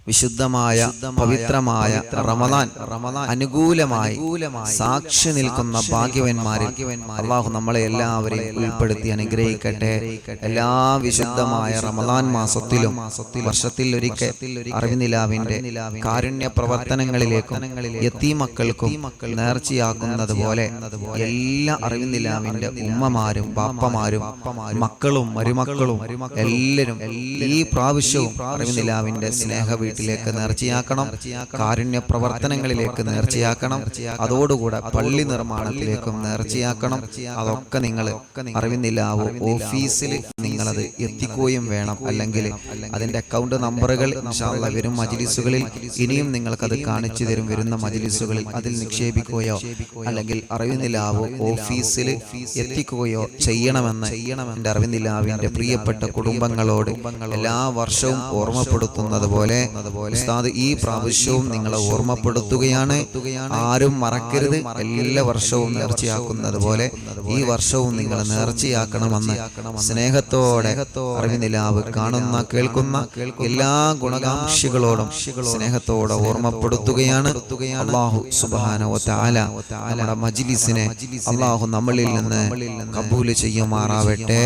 വിശുദ്ധമായ പവിത്രമായ റമദാൻ അനുകൂലമായി സാക്ഷി നിൽക്കുന്ന ഭാഗ്യവന്മാരിൽ അല്ലാഹു നമ്മളെ എല്ലാവരെയും ഉൾപ്പെടുത്തി അനുഗ്രഹിക്കട്ടെ. എല്ലാ വിശുദ്ധമായ റമദാൻ മാസത്തിലും വർഷത്തിൽ ഒരിക്കൽ അറിവിനിലാവിന്റെ കാരുണ്യ പ്രവർത്തനങ്ങളിലേക്കും യതീമക്കൾക്കും നേർച്ചയാക്കുന്നത് പോലെ എല്ലാ അറിവിനിലാവിന്റെ ഉമ്മമാരും ബാപ്പമാരും മക്കളും മരുമക്കളും എല്ലാവരും ഈ പ്രാവശ്യവും അറിവിനിലാവിന്റെ സ്നേഹ വീട്ടിലേക്ക് നേർച്ചയാക്കണം, കാരുണ്യ പ്രവർത്തനങ്ങളിലേക്ക് നേർച്ചയാക്കണം, അതോടുകൂടെ പള്ളി നിർമ്മാണത്തിലേക്കും നേർച്ചയാക്കണം. അതൊക്കെ നിങ്ങൾ അറിവിനിലാവ് ഓഫീസിൽ നിങ്ങളത് എത്തിക്കുകയും വേണം. അല്ലെങ്കിൽ അതിന്റെ അക്കൗണ്ട് നമ്പറുകൾ ഇൻഷാ അല്ലാഹ് വരും മജ്‌ലിസുകളിൽ ഇനിയും നിങ്ങൾക്കത് കാണിച്ചു തരും. വരുന്ന മജ്‌ലിസുകളിൽ അതിൽ നിക്ഷേപിക്കുകയോ അല്ലെങ്കിൽ അറിവിനിലാവ് ഓഫീസിൽ എത്തിക്കുകയോ ചെയ്യണമെന്ന് എൻ്റെ അറിവിനിലാവിന്റെ പ്രിയപ്പെട്ട കുടുംബങ്ങളോട് എല്ലാ വർഷവും ഓർമ്മപ്പെടുത്തുന്നത് പോലെ ഉസ്താദ് ഈ പ്രാവശ്യവും നിങ്ങളെ ഓർമ്മപ്പെടുത്തുകയാണ്. ആരും മറക്കരുത്. എല്ലാ വർഷവും നേർച്ചയാക്കുന്നത് പോലെ ഈ വർഷവും നിങ്ങൾ നേർച്ചയാക്കണമെന്ന് സ്നേഹത്തോടെ അറിവിനിലാവ് കാണുന്ന കേൾക്കുന്ന എല്ലാ ഗുണകാംക്ഷികളോടും സ്നേഹത്തോടെ ഓർമ്മപ്പെടുത്തുകയാണ്. അല്ലാഹു സുബ്ഹാനഹു വ തആല നമ്മുടെ മജ്‌ലിസിനെ അല്ലാഹു നമ്മളിൽ നിന്ന് കബൂൽ ചെയ്യുമാറാവട്ടെ.